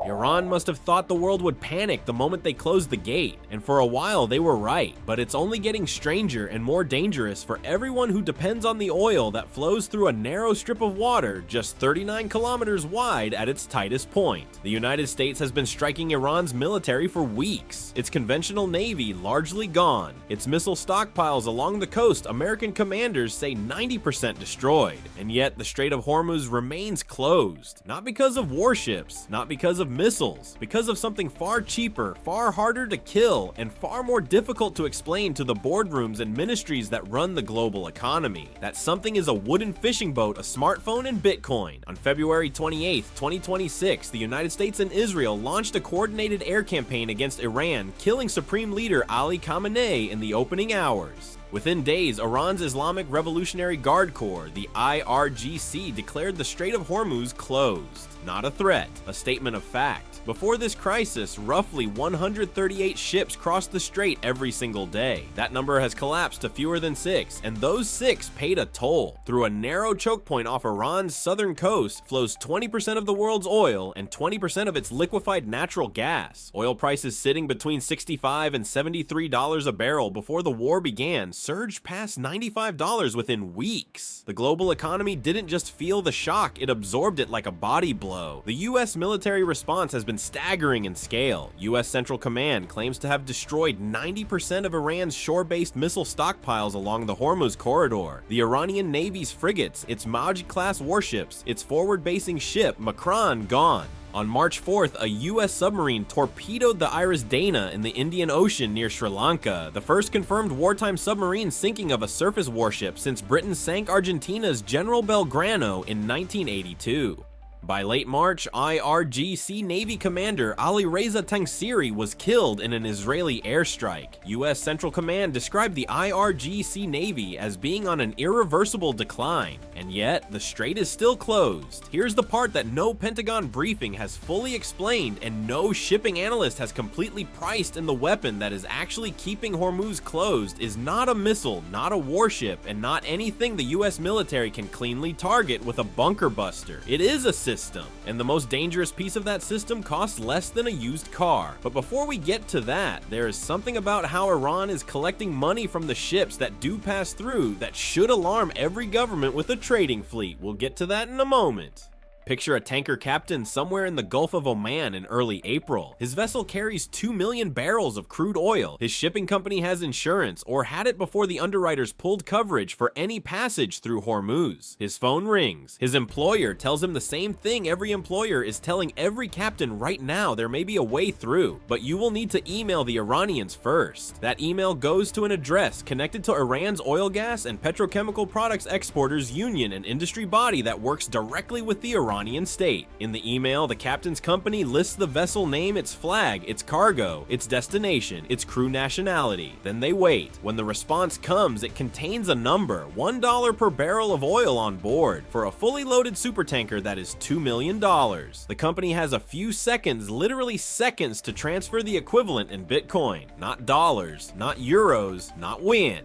Iran must have thought the world would panic the moment they closed the gate, and for a while they were right, but it's only getting stranger and more dangerous for everyone who depends on the oil that flows through a narrow strip of water just 39 kilometers wide at its tightest point. The United States has been striking Iran's military for weeks, its conventional navy largely gone, its missile stockpiles along the coast American commanders say 90% destroyed, and yet the Strait of Hormuz remains closed, not because of warships, not because of missiles, because of something far cheaper, far harder to kill, and far more difficult to explain to the boardrooms and ministries that run the global economy. That something is a wooden fishing boat, a smartphone, and Bitcoin. On February 28, 2026, the United States and Israel launched a coordinated air campaign against Iran, killing Supreme Leader Ali Khamenei in the opening hours. Within days, Iran's Islamic Revolutionary Guard Corps, the IRGC, declared the Strait of Hormuz closed. Not a threat, a statement of fact. Before this crisis, roughly 138 ships crossed the strait every single day. That number has collapsed to fewer than 6, and those 6 paid a toll. Through a narrow choke point off Iran's southern coast flows 20% of the world's oil and 20% of its liquefied natural gas. Oil prices sitting between $65 and $73 a barrel before the war began surged past $95 within weeks. The global economy didn't just feel the shock, it absorbed it like a body blow. The US military response has been staggering in scale. US Central Command claims to have destroyed 90% of Iran's shore-based missile stockpiles along the Hormuz corridor. The Iranian Navy's frigates, its Maj-class warships, its forward-basing ship, Makran, gone. On March 4th, a US submarine torpedoed the Iris Dana in the Indian Ocean near Sri Lanka, the first confirmed wartime submarine sinking of a surface warship since Britain sank Argentina's General Belgrano in 1982. By late March, IRGC Navy Commander Ali Reza Tangsiri was killed in an Israeli airstrike. US Central Command described the IRGC Navy as being on an irreversible decline, and yet the strait is still closed. Here's the part that no Pentagon briefing has fully explained and no shipping analyst has completely priced in: the weapon that is actually keeping Hormuz closed is not a missile, not a warship, and not anything the US military can cleanly target with a bunker buster. It is a system, and the most dangerous piece of that system costs less than a used car. But before we get to that, there is something about how Iran is collecting money from the ships that do pass through that should alarm every government with a trading fleet. We'll get to that in a moment. Picture a tanker captain somewhere in the Gulf of Oman in early April. His vessel carries 2 million barrels of crude oil. His shipping company has insurance, or had it before the underwriters pulled coverage for any passage through Hormuz. His phone rings. His employer tells him the same thing every employer is telling every captain right now: there may be a way through, but you will need to email the Iranians first. That email goes to an address connected to Iran's oil, gas, and petrochemical products exporters union, an industry body that works directly with the Iranian state. In the email, the captain's company lists the vessel name, its flag, its cargo, its destination, its crew nationality. Then they wait. When the response comes, it contains a number: $1 per barrel of oil on board for a fully loaded supertanker that is $2 million. The company has a few seconds, literally seconds, to transfer the equivalent in Bitcoin. Not dollars, not euros, not win.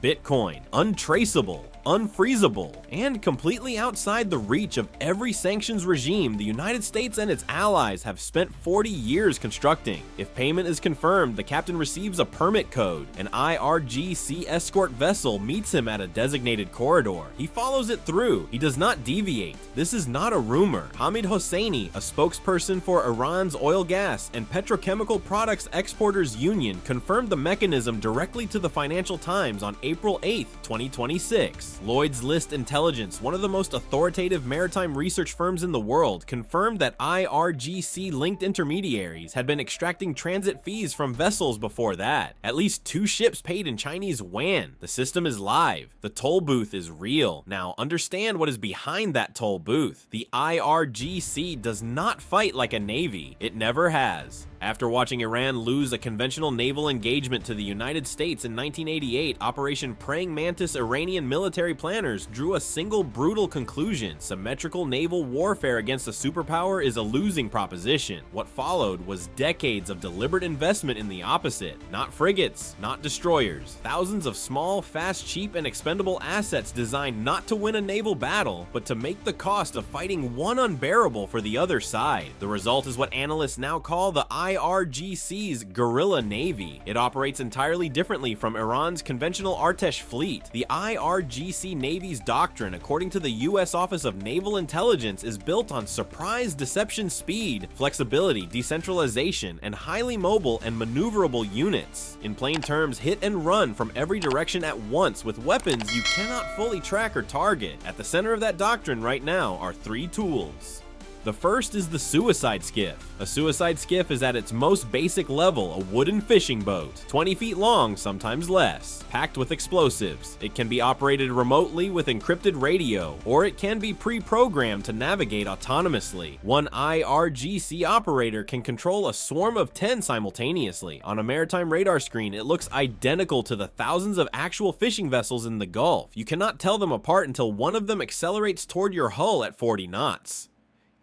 Bitcoin, untraceable, unfreezable, and completely outside the reach of every sanctions regime the United States and its allies have spent 40 years constructing. If payment is confirmed, the captain receives a permit code. An IRGC escort vessel meets him at a designated corridor. He follows it through. He does not deviate. This is not a rumor. Hamid Hosseini, a spokesperson for Iran's oil, gas, and petrochemical products exporters union, confirmed the mechanism directly to the Financial Times on April 8, 2026. Lloyd's List Intelligence, one of the most authoritative maritime research firms in the world, confirmed that IRGC-linked intermediaries had been extracting transit fees from vessels before that. At least 2 ships paid in Chinese yuan. The system is live. The toll booth is real. Now, understand what is behind that toll booth. The IRGC does not fight like a navy. It never has. After watching Iran lose a conventional naval engagement to the United States in 1988, Operation Praying Mantis Iranian military planners drew a single brutal conclusion: symmetrical naval warfare against a superpower is a losing proposition. What followed was decades of deliberate investment in the opposite. Not frigates, not destroyers. Thousands of small, fast, cheap, and expendable assets designed not to win a naval battle, but to make the cost of fighting one unbearable for the other side. The result is what analysts now call the IRGC's guerrilla navy. It operates entirely differently from Iran's conventional Artesh fleet. The IRGC Navy's doctrine, according to the U.S. Office of Naval Intelligence, is built on surprise, deception, speed, flexibility, decentralization, and highly mobile and maneuverable units. In plain terms, hit and run from every direction at once with weapons you cannot fully track or target. At the center of that doctrine right now are three tools. The first is the suicide skiff. A suicide skiff is at its most basic level a wooden fishing boat, 20 feet long, sometimes less, packed with explosives. It can be operated remotely with encrypted radio, or it can be pre-programmed to navigate autonomously. One IRGC operator can control a swarm of 10 simultaneously. On a maritime radar screen, it looks identical to the thousands of actual fishing vessels in the Gulf. You cannot tell them apart until one of them accelerates toward your hull at 40 knots.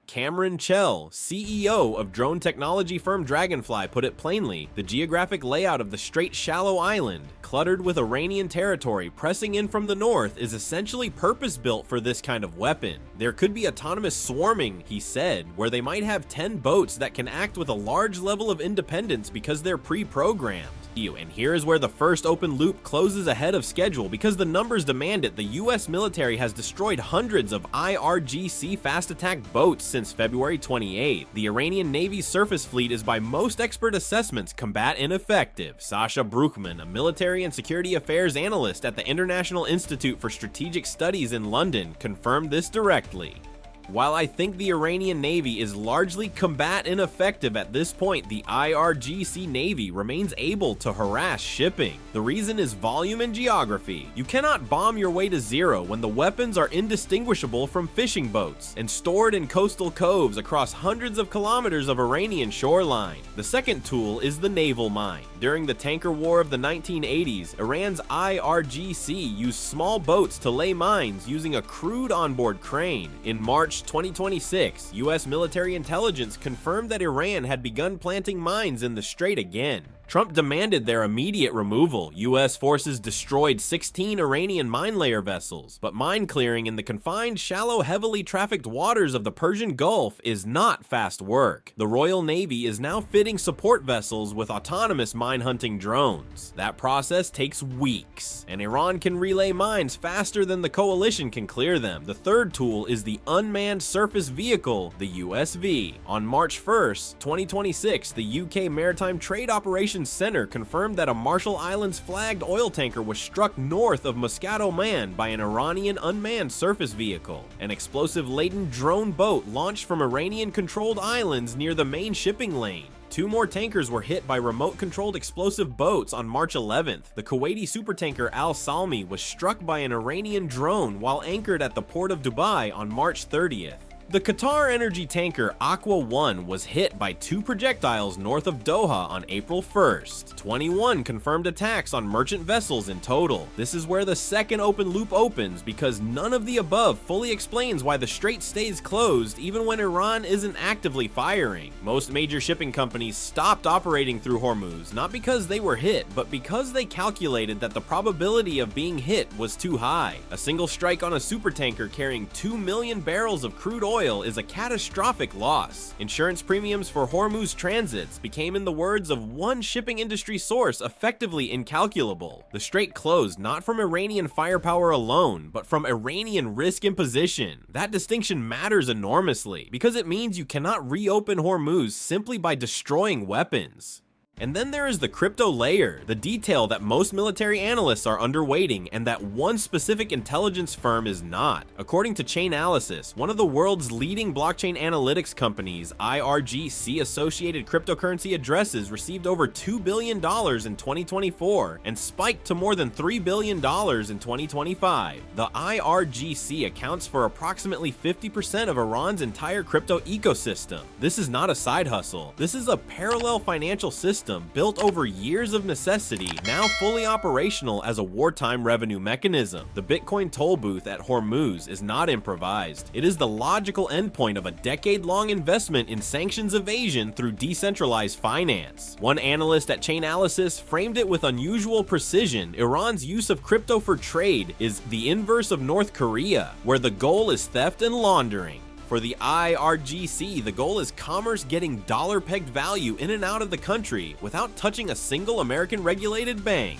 Cameron Chell, CEO of drone technology firm Dragonfly, put it plainly: the geographic layout of the Strait shallow island, cluttered with Iranian territory pressing in from the north, is essentially purpose-built for this kind of weapon. There could be autonomous swarming, he said, where they might have 10 boats that can act with a large level of independence because they're pre-programmed. And here is where the first open loop closes ahead of schedule. Because the numbers demand it, the US military has destroyed hundreds of IRGC fast attack boats since February 28th. The Iranian Navy's surface fleet is by most expert assessments combat ineffective. Sasha Bruckman, a military and security affairs analyst at the International Institute for Strategic Studies in London, confirmed this directly. While I think the Iranian Navy is largely combat ineffective at this point, the IRGC Navy remains able to harass shipping. The reason is volume and geography. You cannot bomb your way to zero when the weapons are indistinguishable from fishing boats and stored in coastal coves across hundreds of kilometers of Iranian shoreline. The second tool is the naval mine. During the tanker war of the 1980s, Iran's IRGC used small boats to lay mines using a crude onboard crane. In March 2026, US military intelligence confirmed that Iran had begun planting mines in the strait again. Trump demanded their immediate removal. US forces destroyed 16 Iranian mine layer vessels, but mine clearing in the confined, shallow, heavily trafficked waters of the Persian Gulf is not fast work. The Royal Navy is now fitting support vessels with autonomous mine hunting drones. That process takes weeks, and Iran can relay mines faster than the coalition can clear them. The third tool is the unmanned surface vehicle, the USV. On March 1st, 2026, the UK Maritime Trade Operations Center confirmed that a Marshall Islands flagged oil tanker was struck north of Muscat, Oman by an Iranian unmanned surface vehicle. An explosive-laden drone boat launched from Iranian-controlled islands near the main shipping lane. Two more tankers were hit by remote-controlled explosive boats on March 11th. The Kuwaiti supertanker Al Salmi was struck by an Iranian drone while anchored at the port of Dubai on March 30th. The Qatar energy tanker Aqua 1 was hit by two projectiles north of Doha on April 1st. 21 confirmed attacks on merchant vessels in total. This is where the second open loop opens, because none of the above fully explains why the strait stays closed even when Iran isn't actively firing. Most major shipping companies stopped operating through Hormuz, not because they were hit, but because they calculated that the probability of being hit was too high. A single strike on a supertanker carrying 2 million barrels of crude oil is a catastrophic loss. Insurance premiums for Hormuz transits became, in the words of one shipping industry source, effectively incalculable. The strait closed not from Iranian firepower alone, but from Iranian risk imposition. That distinction matters enormously, because it means you cannot reopen Hormuz simply by destroying weapons. And then there is the crypto layer, the detail that most military analysts are underweighting and that one specific intelligence firm is not. According to Chainalysis, one of the world's leading blockchain analytics companies, IRGC-associated cryptocurrency addresses received over $2 billion in 2024 and spiked to more than $3 billion in 2025. The IRGC accounts for approximately 50% of Iran's entire crypto ecosystem. This is not a side hustle. This is a parallel financial system built over years of necessity, now fully operational as a wartime revenue mechanism. The Bitcoin toll booth at Hormuz is not improvised. It is the logical endpoint of a decade-long investment in sanctions evasion through decentralized finance. One analyst at Chainalysis framed it with unusual precision. Iran's use of crypto for trade is the inverse of North Korea, where the goal is theft and laundering. For the IRGC, the goal is commerce getting dollar-pegged value in and out of the country without touching a single American regulated bank.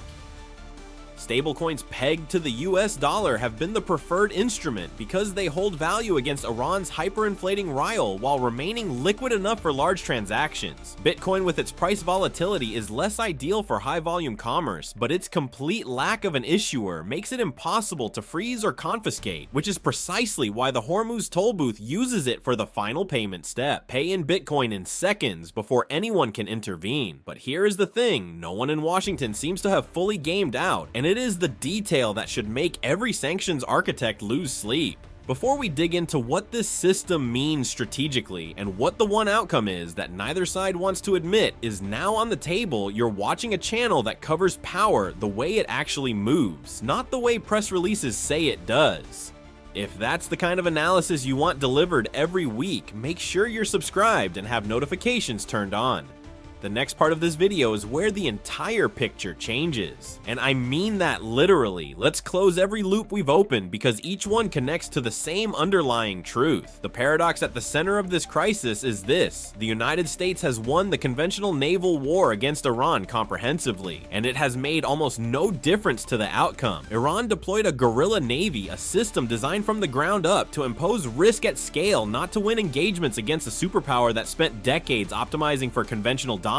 Stablecoins pegged to the US dollar have been the preferred instrument because they hold value against Iran's hyperinflating rial while remaining liquid enough for large transactions. Bitcoin with its price volatility is less ideal for high-volume commerce, but its complete lack of an issuer makes it impossible to freeze or confiscate, which is precisely why the Hormuz toll booth uses it for the final payment step. Pay in Bitcoin in seconds before anyone can intervene. But here is the thing, no one in Washington seems to have fully gamed out, and it is the detail that should make every sanctions architect lose sleep. Before we dig into what this system means strategically and what the one outcome is that neither side wants to admit is now on the table, you're watching a channel that covers power the way it actually moves, not the way press releases say it does. If that's the kind of analysis you want delivered every week, make sure you're subscribed and have notifications turned on. The next part of this video is where the entire picture changes. And I mean that literally. Let's close every loop we've opened because each one connects to the same underlying truth. The paradox at the center of this crisis is this: the United States has won the conventional naval war against Iran comprehensively, and it has made almost no difference to the outcome. Iran deployed a guerrilla navy, a system designed from the ground up to impose risk at scale, not to win engagements against a superpower that spent decades optimizing for conventional dominance.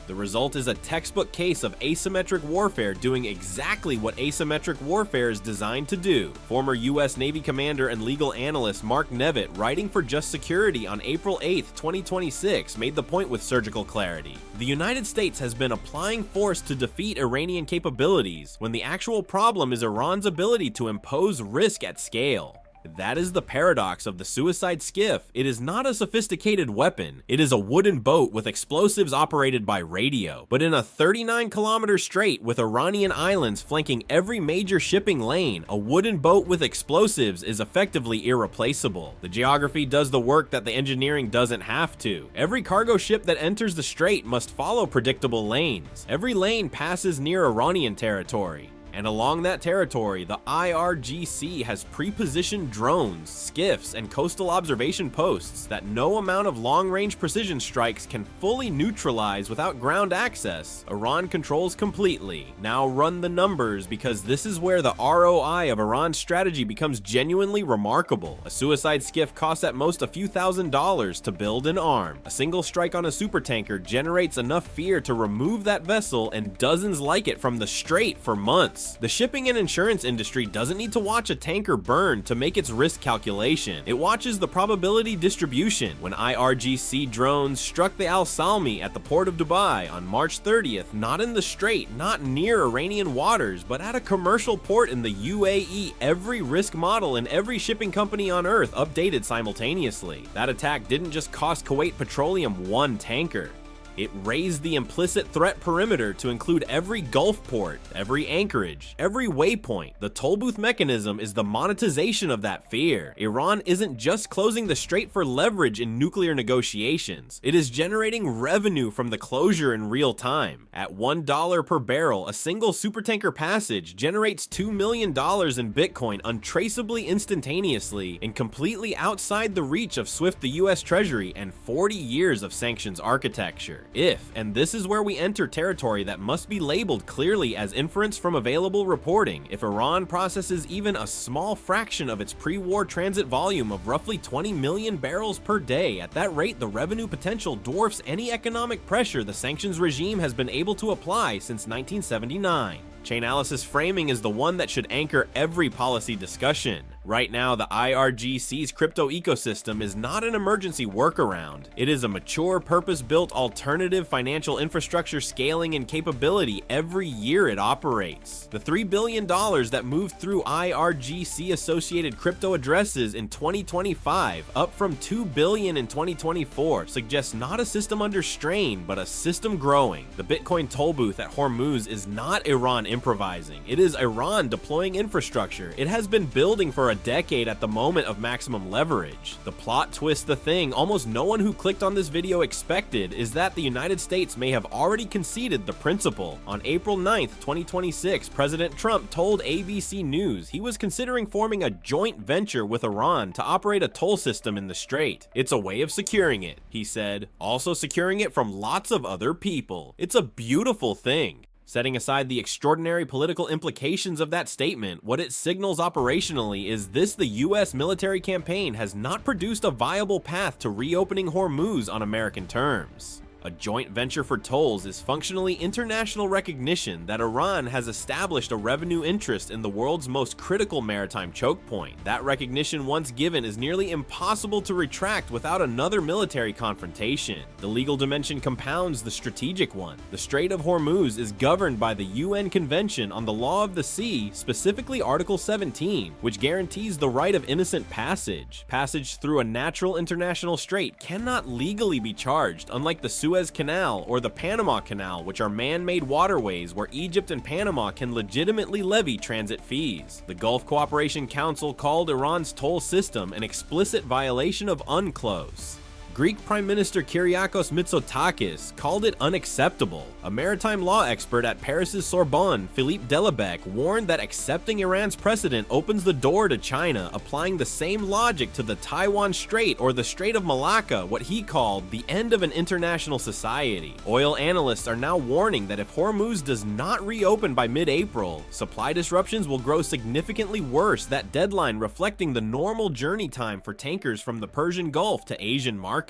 The result is a textbook case of asymmetric warfare doing exactly what asymmetric warfare is designed to do. Former US Navy commander and legal analyst Mark Nevitt, writing for Just Security on April 8, 2026, made the point with surgical clarity. The United States has been applying force to defeat Iranian capabilities when the actual problem is Iran's ability to impose risk at scale. That is the paradox of the suicide skiff. It is not a sophisticated weapon. It is a wooden boat with explosives operated by radio. But in a 39-kilometer strait with Iranian islands flanking every major shipping lane, a wooden boat with explosives is effectively irreplaceable. The geography does the work that the engineering doesn't have to. Every cargo ship that enters the strait must follow predictable lanes. Every lane passes near Iranian territory. And along that territory, the IRGC has pre-positioned drones, skiffs, and coastal observation posts that no amount of long-range precision strikes can fully neutralize without ground access. Iran controls completely. Now run the numbers, because this is where the ROI of Iran's strategy becomes genuinely remarkable. A suicide skiff costs at most a few $1,000s to build and arm. A single strike on a supertanker generates enough fear to remove that vessel and dozens like it from the strait for months. The shipping and insurance industry doesn't need to watch a tanker burn to make its risk calculation. It watches the probability distribution. When IRGC drones struck the Al Salmi at the port of Dubai on March 30th, not in the strait, not near Iranian waters, but at a commercial port in the UAE, every risk model in every shipping company on Earth updated simultaneously. That attack didn't just cost Kuwait Petroleum one tanker. It raised the implicit threat perimeter to include every Gulf port, every anchorage, every waypoint. The toll booth mechanism is the monetization of that fear. Iran isn't just closing the strait for leverage in nuclear negotiations. It is generating revenue from the closure in real time. At $1 per barrel, a single supertanker passage generates $2 million in Bitcoin untraceably instantaneously and completely outside the reach of SWIFT, the US Treasury, and 40 years of sanctions architecture. If, and this is where we enter territory that must be labeled clearly as inference from available reporting, if Iran processes even a small fraction of its pre-war transit volume of roughly 20 million barrels per day, at that rate the revenue potential dwarfs any economic pressure the sanctions regime has been able to apply since 1979. Chainalysis framing is the one that should anchor every policy discussion. Right now, the IRGC's crypto ecosystem is not an emergency workaround. It is a mature, purpose-built alternative financial infrastructure scaling in capability every year it operates. The $3 billion that moved through IRGC-associated crypto addresses in 2025, up from $2 billion in 2024, suggests not a system under strain, but a system growing. The Bitcoin toll booth at Hormuz is not Iran improvising. It is Iran deploying infrastructure. It has been building for a decade at the moment of maximum leverage. The plot twist, the thing almost no one who clicked on this video expected, is that the United States may have already conceded the principle. On April 9th, 2026, President Trump told ABC News he was considering forming a joint venture with Iran to operate a toll system in the Strait. It's a way of securing it, he said, also securing it from lots of other people. It's a beautiful thing. Setting aside the extraordinary political implications of that statement, what it signals operationally is this: the US military campaign has not produced a viable path to reopening Hormuz on American terms. A joint venture for tolls is functionally international recognition that Iran has established a revenue interest in the world's most critical maritime choke point. That recognition, once given, is nearly impossible to retract without another military confrontation. The legal dimension compounds the strategic one. The Strait of Hormuz is governed by the UN Convention on the Law of the Sea, specifically Article 17, which guarantees the right of innocent passage. Passage through a natural international strait cannot legally be charged, unlike the Suez Canal or the Panama Canal, which are man-made waterways where Egypt and Panama can legitimately levy transit fees. The Gulf Cooperation Council called Iran's toll system an explicit violation of UNCLOS. Greek Prime Minister Kyriakos Mitsotakis called it unacceptable. A maritime law expert at Paris's Sorbonne, Philippe Delebecq, warned that accepting Iran's precedent opens the door to China applying the same logic to the Taiwan Strait or the Strait of Malacca, what he called the end of an international society. Oil analysts are now warning that if Hormuz does not reopen by mid-April, supply disruptions will grow significantly worse, that deadline reflecting the normal journey time for tankers from the Persian Gulf to Asian markets.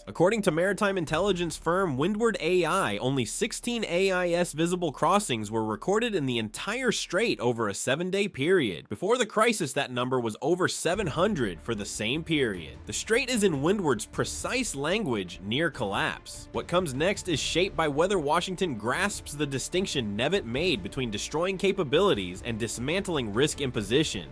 According to maritime intelligence firm Windward AI, only 16 AIS visible crossings were recorded in the entire strait over a 7-day period. Before the crisis, that number was over 700 for the same period. The strait is, in Windward's precise language, near collapse. What comes next is shaped by whether Washington grasps the distinction Nevitt made between destroying capabilities and dismantling risk imposition.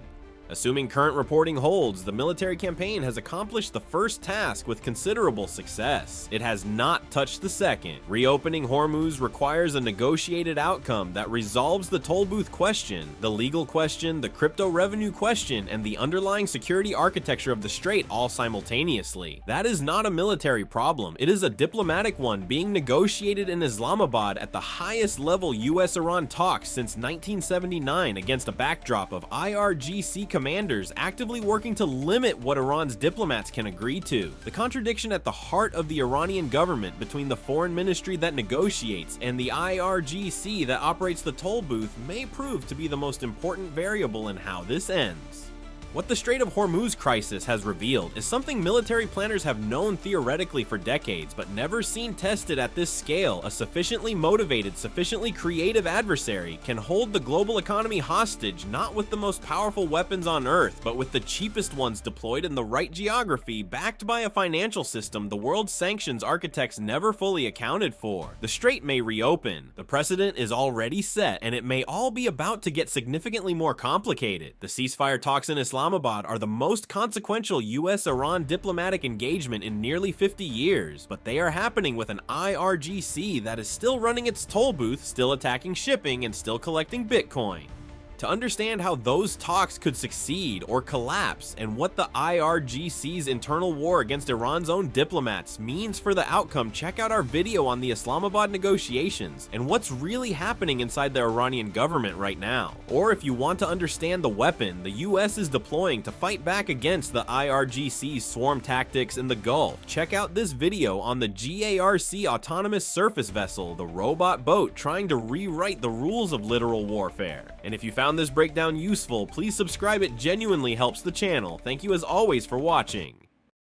Assuming current reporting holds, the military campaign has accomplished the first task with considerable success. It has not touched the second. Reopening Hormuz requires a negotiated outcome that resolves the toll booth question, the legal question, the crypto revenue question, and the underlying security architecture of the strait all simultaneously. That is not a military problem. It is a diplomatic one being negotiated in Islamabad at the highest level US-Iran talks since 1979 against a backdrop of IRGC commanders actively working to limit what Iran's diplomats can agree to. The contradiction at the heart of the Iranian government between the foreign ministry that negotiates and the IRGC that operates the toll booth may prove to be the most important variable in how this ends. What the Strait of Hormuz crisis has revealed is something military planners have known theoretically for decades, but never seen tested at this scale. A sufficiently motivated, sufficiently creative adversary can hold the global economy hostage, not with the most powerful weapons on Earth, but with the cheapest ones deployed in the right geography, backed by a financial system the world's sanctions architects never fully accounted for. The strait may reopen. The precedent is already set, and it may all be about to get significantly more complicated. The ceasefire talks in Islamabad are the most consequential US-Iran diplomatic engagement in nearly 50 years, but they are happening with an IRGC that is still running its toll booth, still attacking shipping, and still collecting Bitcoin. To understand how those talks could succeed or collapse and what the IRGC's internal war against Iran's own diplomats means for the outcome, check out our video on the Islamabad negotiations and what's really happening inside the Iranian government right now. Or if you want to understand the weapon the US is deploying to fight back against the IRGC's swarm tactics in the Gulf, check out this video on the GARC autonomous surface vessel, the robot boat trying to rewrite the rules of literal warfare. And if you found this breakdown useful, please subscribe, it genuinely helps the channel. Thank you as always for watching.